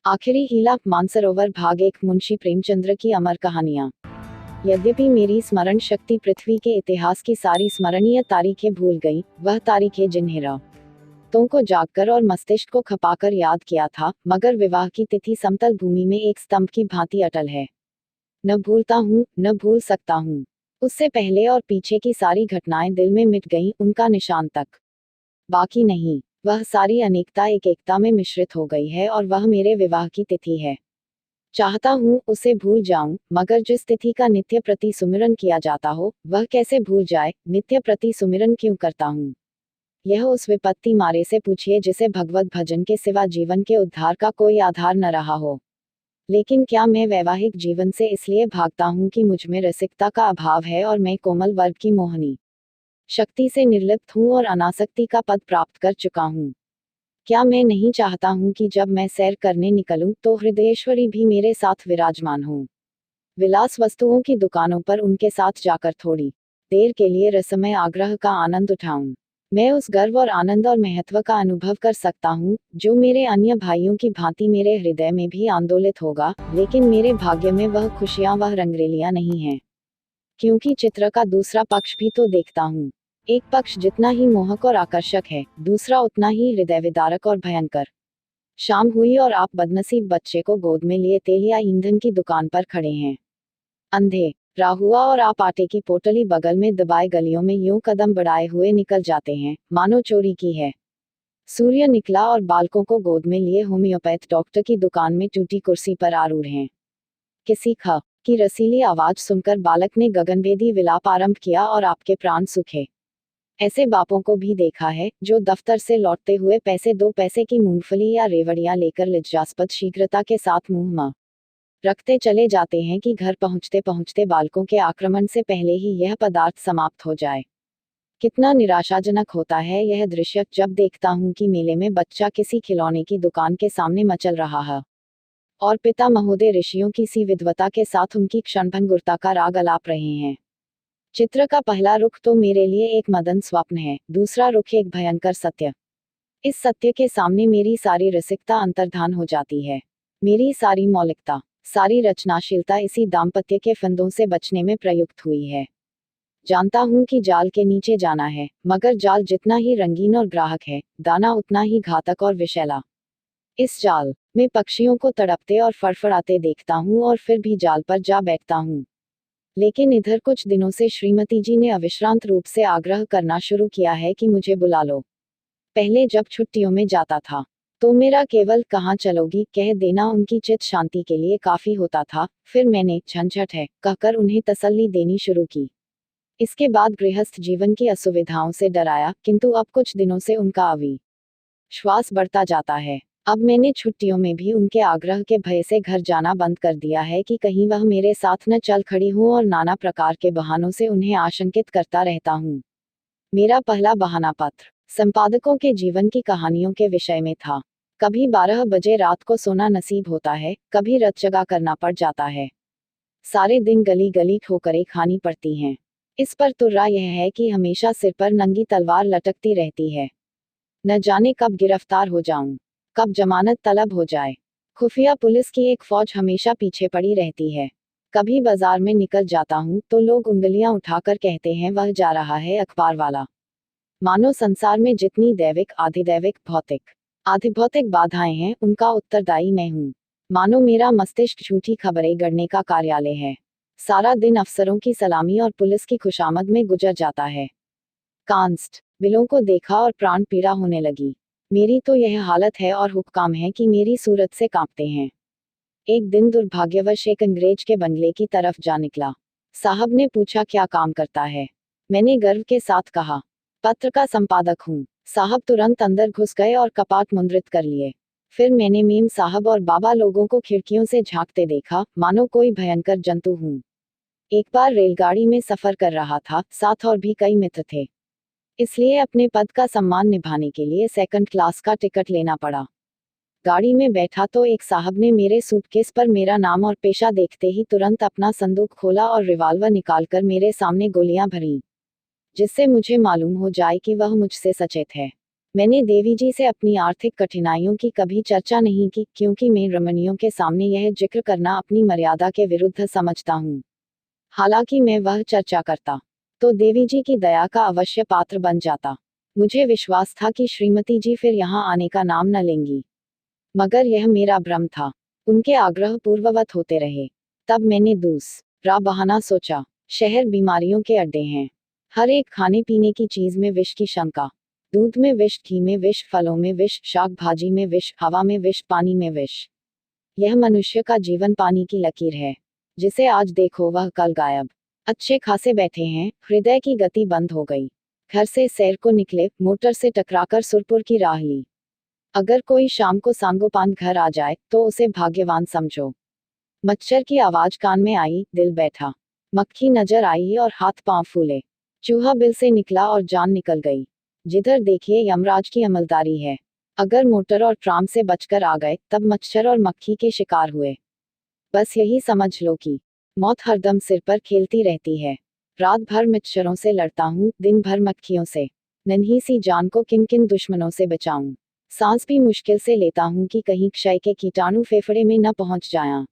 आखिरी हीला मानसरोवर भाग 1 मुंशी प्रेमचंद्र की अमर कहानियां। यद्यपि मेरी स्मरण शक्ति पृथ्वी के इतिहास की सारी स्मरणीय तारीखें भूल गई, वह तारीखें जिन्हें रातों को जागकर और मस्तिष्क को खपाकर याद किया था, मगर विवाह की तिथि समतल भूमि में एक स्तंभ की भांति अटल है। न भूलता हूँ, न भूल सकता हूँ। उससे पहले और पीछे की सारी घटनाएं दिल में मिट गईं, उनका निशान तक बाकी नहीं। वह सारी अनेकता एक एकता में मिश्रित हो गई है और वह मेरे विवाह की तिथि है। चाहता हूँ उसे भूल जाऊं, मगर जिस तिथि का नित्य प्रति सुमिरन किया जाता हो, वह कैसे भूल जाए, नित्य प्रति सुमिरन क्यों करता हूँ। यह उस विपत्ति मारे से पूछिए जिसे भगवत भजन के सिवा जीवन के उद्धार का कोई आधार न रहा हो। लेकिन क्या मैं वैवाहिक जीवन से इसलिए भागता हूँ कि मुझमें रसिकता का अभाव है और मैं कोमल वर्ग की मोहनी शक्ति से निर्लिप्त हूँ और अनासक्ति का पद प्राप्त कर चुका हूँ। क्या मैं नहीं चाहता हूँ कि जब मैं सैर करने निकलूं तो हृदयेश्वरी भी मेरे साथ विराजमान हो। विलास वस्तुओं की दुकानों पर उनके साथ जाकर थोड़ी देर के लिए रसमय आग्रह का आनंद उठाऊं। मैं उस गर्व और आनंद और महत्व का अनुभव कर सकता हूँ जो मेरे अन्य भाइयों की भांति मेरे हृदय में भी आंदोलित होगा, लेकिन मेरे भाग्य में वह खुशियां, वह रंगरेलियां नहीं हैं। क्योंकि चित्र का दूसरा पक्ष भी तो देखता हूँ। एक पक्ष जितना ही मोहक और आकर्षक है, दूसरा उतना ही हृदय विदारक और भयंकर। शाम हुई और आप बदनसीब बच्चे को गोद में लिए तेल या ईंधन की दुकान पर खड़े हैं। अंधे राहुआ और आप आटे की पोटली बगल में दबाए गलियों में यूं कदम बढ़ाए हुए निकल जाते हैं, मानो चोरी की है। सूर्य निकला और बालकों को गोद में लिए होम्योपैथ डॉक्टर की दुकान में टूटी कुर्सी पर आरूढ़ हैं। किसी ख की रसीली आवाज सुनकर बालक ने गगनभेदी विलाप आरंभ किया और आपके प्राण सूखे। ऐसे बापों को भी देखा है जो दफ्तर से लौटते हुए पैसे 2 पैसे की मूंगफली या रेवड़ियां लेकर लज्जास्पद शीघ्रता के साथ मुंह में रखते चले जाते हैं कि घर पहुंचते पहुंचते बालकों के आक्रमण से पहले ही यह पदार्थ समाप्त हो जाए। कितना निराशाजनक होता है यह दृश्य जब देखता हूं कि मेले में बच्चा किसी खिलौने की दुकान के सामने मचल रहा है और पिता महोदय ऋषियों की सी विद्वता के साथ उनकी क्षणभंगुरता का राग अलाप रहे हैं। चित्र का पहला रुख तो मेरे लिए एक मदन स्वप्न है, दूसरा रुख एक भयंकर सत्य। इस सत्य के सामने मेरी सारी रसिकता अंतर्धान हो जाती है। मेरी सारी मौलिकता, सारी रचनाशीलता इसी दाम्पत्य के फंदों से बचने में प्रयुक्त हुई है। जानता हूं कि जाल के नीचे जाना है, मगर जाल जितना ही रंगीन और ग्राहक है, दाना उतना ही घातक और विषैला। इस जाल में पक्षियों को तड़पते और फड़फड़ाते देखता हूँ और फिर भी जाल पर जा बैठता हूँ। लेकिन इधर कुछ दिनों से श्रीमती जी ने अविश्रांत रूप से आग्रह करना शुरू किया है कि मुझे बुला लो। पहले जब छुट्टियों में जाता था तो मेरा केवल कहाँ चलोगी कह देना उनकी चित्त शांति के लिए काफी होता था। फिर मैंने झंझट है कहकर उन्हें तसल्ली देनी शुरू की। इसके बाद गृहस्थ जीवन की असुविधाओं से डराया, किंतु अब कुछ दिनों से उनका अविश्वास बढ़ता जाता है। अब मैंने छुट्टियों में भी उनके आग्रह के भय से घर जाना बंद कर दिया है कि कहीं वह मेरे साथ न चल खड़ी हूं और नाना प्रकार के बहानों से उन्हें आशंकित करता रहता हूं। मेरा पहला बहाना पत्र संपादकों के जीवन की कहानियों के विषय में था। कभी 12 बजे रात को सोना नसीब होता है, कभी रात जगा करना पड़ जाता है। सारे दिन गली गली ठोकरें खानी पड़ती हैं। इस पर तुर्रा यह है कि हमेशा सिर पर नंगी तलवार लटकती रहती है। न जाने कब गिरफ्तार हो जाऊं, कब जमानत तलब हो जाए। खुफिया पुलिस की एक फौज हमेशा पीछे पड़ी रहती है। कभी बाजार में निकल जाता हूँ तो लोग उंगलियां उठाकर कहते हैं वह जा रहा है अखबार वाला। मानो संसार में जितनी दैविक, आधिदैविक, भौतिक, आधिभौतिक बाधाएं हैं उनका उत्तरदायी मैं हूँ। मानो मेरा मस्तिष्क झूठी खबरें गढ़ने का कार्यालय है। सारा दिन अफसरों की सलामी और पुलिस की खुशामद में गुजर जाता है। कांस्टेबलों को देखा और प्राण पीड़ा होने लगी। मेरी तो यह हालत है और हुक्काम है कि मेरी सूरत से कांपते हैं। एक दिन दुर्भाग्यवश एक अंग्रेज के बंगले की तरफ जा निकला। साहब ने पूछा क्या काम करता है। मैंने गर्व के साथ कहा पत्र का संपादक हूँ। साहब तुरंत अंदर घुस गए और कपाट मुद्रित कर लिए। फिर मैंने मेम साहब और बाबा लोगों को खिड़कियों से झांकते देखा, मानो कोई भयंकर जंतु हूँ। एक बार रेलगाड़ी में सफर कर रहा था, साथ और भी कई मित्र थे। इसलिए अपने पद का सम्मान निभाने के लिए सेकंड क्लास का टिकट लेना पड़ा। गाड़ी में बैठा तो एक साहब ने मेरे सूटकेस पर मेरा नाम और पेशा देखते ही तुरंत अपना संदूक खोला और रिवाल्वर निकालकर मेरे सामने गोलियां भरी, जिससे मुझे मालूम हो जाए कि वह मुझसे सचेत है। मैंने देवी जी से अपनी आर्थिक कठिनाइयों की कभी चर्चा नहीं की, क्योंकि मैं रमणियों के सामने यह जिक्र करना अपनी मर्यादा के विरुद्ध समझता हूँ। हालांकि मैं वह चर्चा करता तो देवी जी की दया का अवश्य पात्र बन जाता। मुझे विश्वास था कि श्रीमती जी फिर यहाँ आने का नाम न लेंगी, मगर यह मेरा भ्रम था। उनके आग्रह पूर्ववत होते रहे। तब मैंने दूसरा बहाना सोचा। शहर बीमारियों के अड्डे हैं। हर एक खाने पीने की चीज में विष की शंका। दूध में विष, घी में विष, फलों में विष, शाक भाजी में विष, हवा में विष, पानी में विष। यह मनुष्य का जीवन पानी की लकीर है। जिसे आज देखो वह कल गायब। अच्छे खासे बैठे हैं, हृदय की गति बंद हो गई। घर से सैर को निकले, मोटर से टकराकर सुरपुर की राह ली। अगर कोई शाम को सांगोपांग घर आ जाए तो उसे भाग्यवान समझो। मच्छर की आवाज कान में आई, दिल बैठा। मक्खी नजर आई और हाथ पांव फूले। चूहा बिल से निकला और जान निकल गई। जिधर देखिए यमराज की अमलदारी है। अगर मोटर और ट्राम से बचकर आ गए तब मच्छर और मक्खी के शिकार हुए। बस यही समझ लो कि मौत हरदम सिर पर खेलती रहती है। रात भर मच्छरों से लड़ता हूँ, दिन भर मक्खियों से। नन्ही सी जान को किन किन दुश्मनों से बचाऊं। सांस भी मुश्किल से लेता हूँ कि कहीं क्षय के कीटाणु फेफड़े में न पहुंच जाया।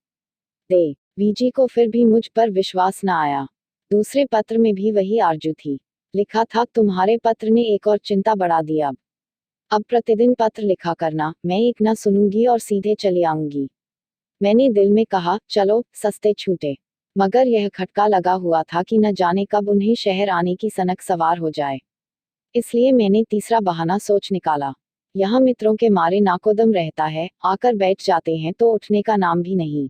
वीजी को फिर भी मुझ पर विश्वास न आया। दूसरे पत्र में भी वही आरजू थी। लिखा था, तुम्हारे पत्र ने एक और चिंता बढ़ा दी। अब प्रतिदिन पत्र लिखा करना, मैं एक न सुनूंगी और सीधे चली आऊंगी। मैंने दिल में कहा, चलो सस्ते छूटे। मगर यह खटका लगा हुआ था कि न जाने कब उन्हें शहर आने की सनक सवार हो जाए। इसलिए मैंने तीसरा बहाना सोच निकाला। यहाँ मित्रों के मारे नाकोदम रहता है, आकर बैठ जाते हैं तो उठने का नाम भी नहीं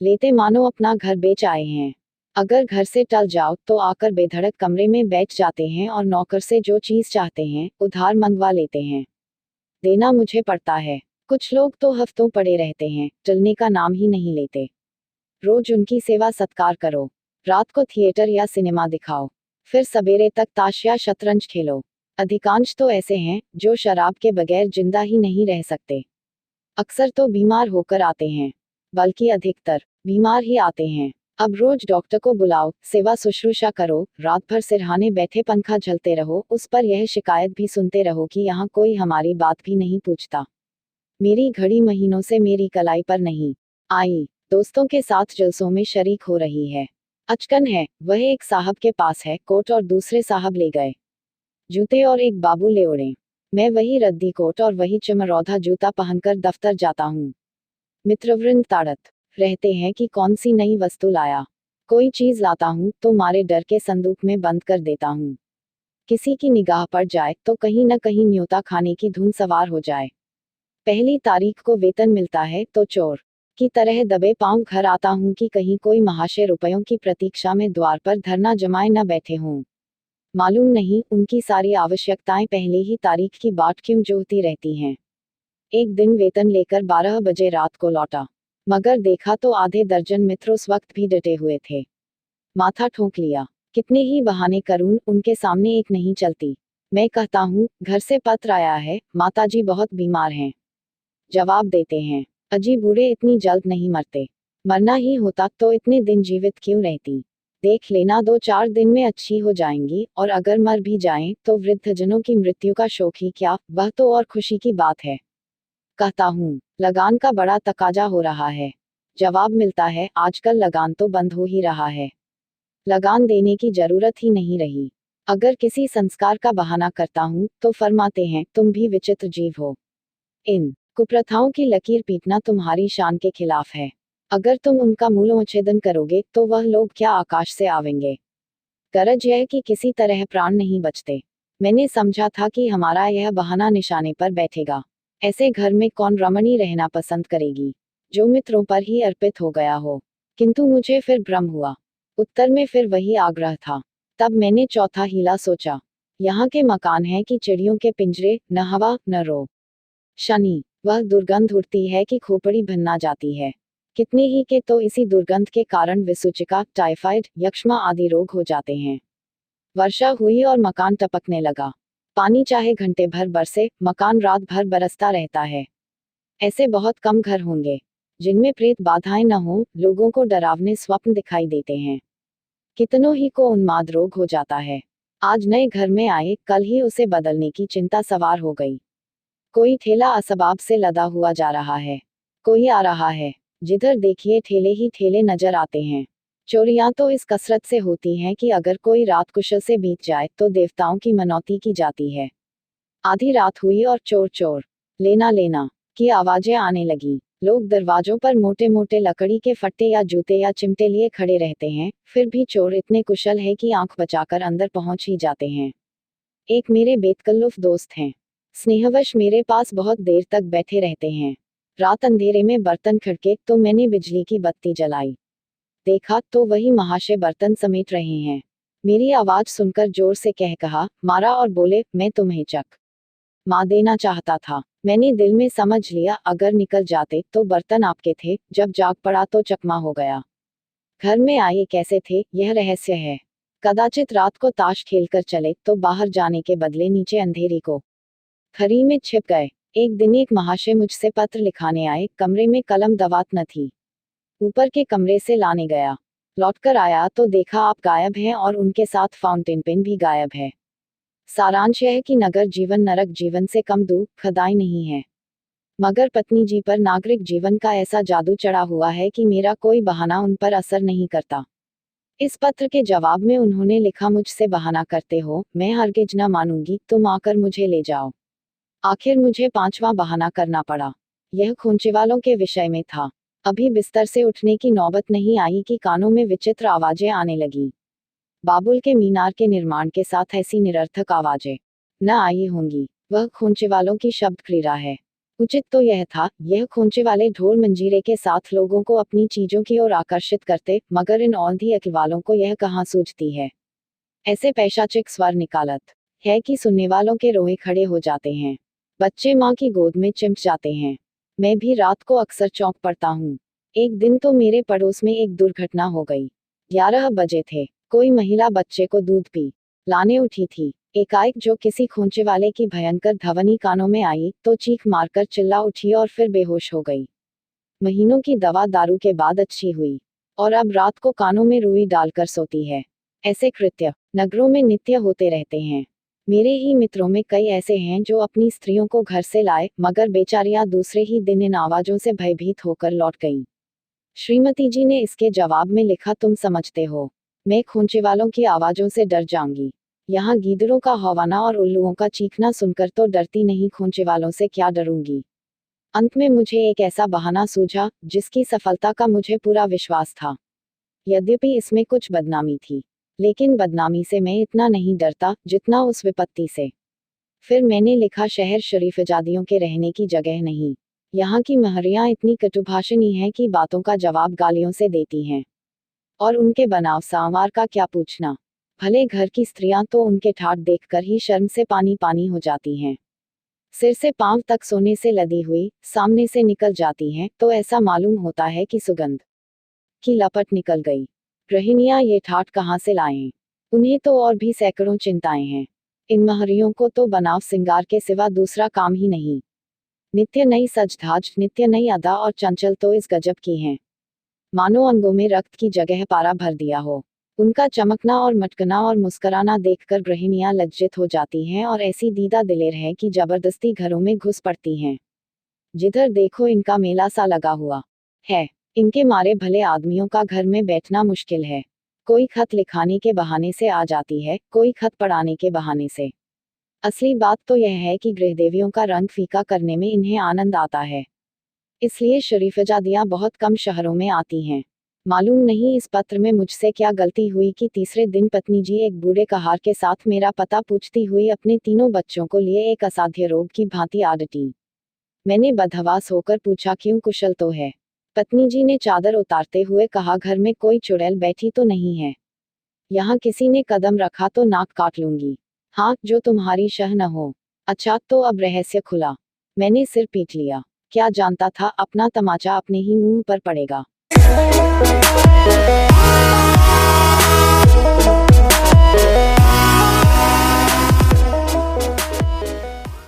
लेते, मानो अपना घर बेच आए हैं। अगर घर से टल जाओ तो आकर बेधड़क कमरे में बैठ जाते हैं और नौकर से जो चीज चाहते हैं उधार मंगवा लेते हैं। देना मुझे पड़ता है। कुछ लोग तो हफ्तों पड़े रहते हैं, टलने का नाम ही नहीं लेते। रोज उनकी सेवा सत्कार करो। रात को थिएटर या सिनेमा दिखाओ, फिर सवेरे तक ताश या शतरंज खेलो। अधिकांश तो ऐसे हैं जो शराब के बगैर जिंदा ही नहीं रह सकते। अक्सर तो बीमार होकर आते हैं, बल्कि अधिकतर बीमार ही आते हैं। अब रोज डॉक्टर को बुलाओ, सेवा शुश्रूषा करो, रात भर सिरहाने बैठे पंखा झलते रहो, उस पर यह शिकायत भी सुनते रहो कि यहाँ कोई हमारी बात भी नहीं पूछता। मेरी घड़ी महीनों से मेरी कलाई पर नहीं आई। दोस्तों के साथ जलसों में शरीक हो रही है। अचकन है, वह एक साहब के पास है, कोट और दूसरे साहब ले गए जूते और एक बाबू ले उड़े। मैं वही रद्दी कोट और वही चमरौधा जूता पहनकर दफ्तर जाता हूँ। मित्रवृंद ताड़त रहते हैं कि कौन सी नई वस्तु लाया। कोई चीज लाता हूँ तो मारे डर के संदूक में बंद कर देता हूँ। किसी की निगाह पड़ जाए तो कहीं न कहीं न्योता खाने की धुन सवार हो जाए। पहली तारीख को वेतन मिलता है तो चोर की तरह दबे पांव घर आता हूँ कि कहीं कोई महाशय रुपयों की प्रतीक्षा में द्वार पर धरना जमाए न बैठे हों। मालूम नहीं उनकी सारी आवश्यकताएं पहले ही तारीख की बाट क्यों जोहती रहती हैं। एक दिन वेतन लेकर 12 बजे रात को लौटा, मगर देखा तो आधे दर्जन मित्र उस वक्त भी डटे हुए थे। माथा ठोंक लिया। कितने ही बहाने करूं, उनके सामने एक नहीं चलती। मैं कहता हूँ, घर से पत्र आया है, माताजी बहुत बीमार हैं। जवाब देते हैं, अजी बूढ़े इतनी जल्द नहीं मरते। मरना ही होता तो इतने दिन जीवित क्यों रहती। देख लेना 2-4 दिन में अच्छी हो जाएंगी, और अगर मर भी जाएं तो वृद्धजनों की मृत्यु का शोक ही क्या, वह तो और खुशी की बात है। कहता हूँ, लगान का बड़ा तकाजा हो रहा है। जवाब मिलता है, आजकल लगान तो बंद हो ही रहा है। लगान देने की जरूरत ही नहीं रही। अगर किसी संस्कार का बहाना करता हूँ तो फरमाते हैं, तुम भी विचित्र जीव हो। इन कुप्रथाओं की लकीर पीटना तुम्हारी शान के खिलाफ है। अगर तुम उनका मूलोच्छेदन करोगे तो वह लोग क्या आकाश से आवेंगे। गरज यह कि किसी तरह प्राण नहीं बचते। मैंने समझा था कि हमारा यह बहाना निशाने पर बैठेगा। ऐसे घर में कौन रमणी रहना पसंद करेगी, जो मित्रों पर ही अर्पित हो गया हो। किंतु मुझे फिर भ्रम हुआ। उत्तर में फिर वही आग्रह था। तब मैंने चौथा हीला सोचा। यहाँ के मकान है कि चिड़ियों के पिंजरे, न हवा न रो शनि। वह दुर्गंध उड़ती है कि खोपड़ी भन्ना जाती है। कितने ही के तो इसी दुर्गंध के कारण विसूचिका, टाइफाइड, यक्ष्मा आदि रोग हो जाते हैं। वर्षा हुई और मकान टपकने लगा। पानी चाहे घंटे भर बरसे, मकान रात भर बरसता रहता है। ऐसे बहुत कम घर होंगे जिनमें प्रेत बाधाएं न हो। लोगों को डरावने स्वप्न दिखाई देते हैं। कितनों ही को उन्माद रोग हो जाता है। आज नए घर में आए, कल ही उसे बदलने की चिंता सवार हो गई। कोई ठेला असबाब से लदा हुआ जा रहा है, कोई आ रहा है, जिधर देखिए ठेले ही ठेले नजर आते हैं। चोरियां तो इस कसरत से होती हैं कि अगर कोई रात कुशल से बीत जाए तो देवताओं की मनौती की जाती है। आधी रात हुई और चोर चोर, लेना लेना की आवाजें आने लगी। लोग दरवाजों पर मोटे मोटे लकड़ी के फट्टे या जूते या चिमटे लिए खड़े रहते हैं, फिर भी चोर इतने कुशल है कि आंख बचाकर अंदर पहुंच ही जाते हैं। एक मेरे बेतकल्लुफ दोस्त हैं, स्नेहवश मेरे पास बहुत देर तक बैठे रहते हैं। रात अंधेरे में बर्तन खड़के तो मैंने बिजली की बत्ती जलाई। देखा तो वही महाशय बर्तन समेट रहे हैं। मेरी आवाज सुनकर जोर से कह कहा मारा और बोले, मैं तुम्हें चक मार देना चाहता था। मैंने दिल में समझ लिया अगर निकल जाते तो बर्तन आपके थे, जब जाग पड़ा तो चकमा हो गया। घर में आए कैसे थे यह रहस्य है। कदाचित रात को ताश खेलकर चले तो बाहर जाने के बदले नीचे अंधेरी को खरी में छिप गए। एक दिन एक महाशय मुझसे पत्र लिखाने आए, कमरे में कलम दवात न थी। ऊपर के कमरे से लाने गया, लौटकर आया तो देखा आप गायब हैं और उनके साथ फाउंटेन पेन भी गायब है। सारांश यह है कि नगर जीवन नरक जीवन से कम दुखदाई नहीं है, मगर पत्नी जी पर नागरिक जीवन का ऐसा जादू चढ़ा हुआ है कि मेरा कोई बहाना उन पर असर नहीं करता। इस पत्र के जवाब में उन्होंने लिखा, मुझसे बहाना करते हो, मैं हरगिज न मानूंगी, तुम आकर मुझे ले जाओ। आखिर मुझे 5वां बहाना करना पड़ा। यह खूंचेवालों के विषय में था। अभी बिस्तर से उठने की नौबत नहीं आई कि कानों में विचित्र आवाजें आने लगी। बाबुल के मीनार के निर्माण के साथ ऐसी निरर्थक आवाजें न आई होंगी। वह खूंचेवालों की शब्द क्रीड़ा है। उचित तो यह था, यह खूंचेवाले ढोल मंजीरे के साथ लोगों को अपनी चीजों की ओर आकर्षित करते, मगर इन औंधी अक्ल वालों को यह कहाँ सूझती है। ऐसे पैशाचिक स्वर निकालत है कि सुनने वालों के रोए खड़े हो जाते हैं। बच्चे माँ की गोद में चिमट जाते हैं। मैं भी रात को अक्सर चौंक पड़ता हूँ। एक दिन तो मेरे पड़ोस में एक दुर्घटना हो गई। 11 बजे थे। कोई महिला बच्चे को दूध पी लाने उठी थी। एकाएक जो किसी खूंचे वाले की भयंकर ध्वनि कानों में आई तो चीख मारकर चिल्ला उठी और फिर बेहोश हो गई। महीनों की दवा दारू के बाद अच्छी हुई और अब रात को कानों में रुई डालकर सोती है। ऐसे कृत्य नगरों में नित्य होते रहते हैं। मेरे ही मित्रों में कई ऐसे हैं जो अपनी स्त्रियों को घर से लाए, मगर बेचारियां दूसरे ही दिन इन आवाजों से भयभीत होकर लौट गईं। श्रीमती जी ने इसके जवाब में लिखा, तुम समझते हो, मैं खूंचेवालों की आवाजों से डर जाऊंगी। यहाँ गीदड़ों का हौवाना और उल्लुओं का चीखना सुनकर तो डरती नहीं, खूंचेवालों से क्या डरूंगी। अंत में मुझे एक ऐसा बहाना सूझा जिसकी सफलता का मुझे पूरा विश्वास था। यद्यपि इसमें कुछ बदनामी थी, लेकिन बदनामी से मैं इतना नहीं डरता जितना उस विपत्ति से। फिर मैंने लिखा, शहर शरीफजादियों के रहने की जगह नहीं। यहाँ की महरियां इतनी कटुभाषणी हैं कि बातों का जवाब गालियों से देती हैं, और उनके बनाव सांवार का क्या पूछना। भले घर की स्त्रियां तो उनके ठाट देखकर ही शर्म से पानी पानी हो जाती हैं। सिर से पांव तक सोने से लदी हुई सामने से निकल जाती हैं तो ऐसा मालूम होता है कि सुगंध की लपट निकल गई। गृहिणियां ये ठाट कहाँ से लाएं? उन्हें तो और भी सैकड़ों चिंताएं हैं। इन महरियों को तो बनाव सिंगार के सिवा दूसरा काम ही नहीं। नित्य नई सजधाज, नित्य नई अदा और चंचल तो इस गजब की हैं, मानो अंगों में रक्त की जगह पारा भर दिया हो। उनका चमकना और मटकना और मुस्कराना देखकर गृहिणियां लज्जित हो जाती हैं और ऐसी दीदा दिलेर हैं कि जबरदस्ती घरों में घुस पड़ती हैं। जिधर देखो इनका मेला सा लगा हुआ है। इनके मारे भले आदमियों का घर में बैठना मुश्किल है। कोई खत लिखाने के बहाने से आ जाती है, कोई खत पढ़ाने के बहाने से। असली बात तो यह है कि गृहदेवियों का रंग फीका करने में इन्हें आनंद आता है। इसलिए शरीफजादियां बहुत कम शहरों में आती हैं। मालूम नहीं इस पत्र में मुझसे क्या गलती हुई कि तीसरे दिन पत्नी जी एक बूढ़े कहार के साथ मेरा पता पूछती हुई अपने तीनों बच्चों को लिए एक असाध्य रोग की भांति आ डटी। मैंने बदहवास होकर पूछा, क्यों, कुशल तो है? पत्नी जी ने चादर उतारते हुए कहा, घर में कोई चुड़ैल बैठी तो नहीं है? यहाँ किसी ने कदम रखा तो नाक काट लूंगी। हाँ, जो तुम्हारी शह न हो। अच्छा, तो अब रहस्य खुला। मैंने सिर पीट लिया। क्या जानता था अपना तमाचा अपने ही मुंह पर पड़ेगा।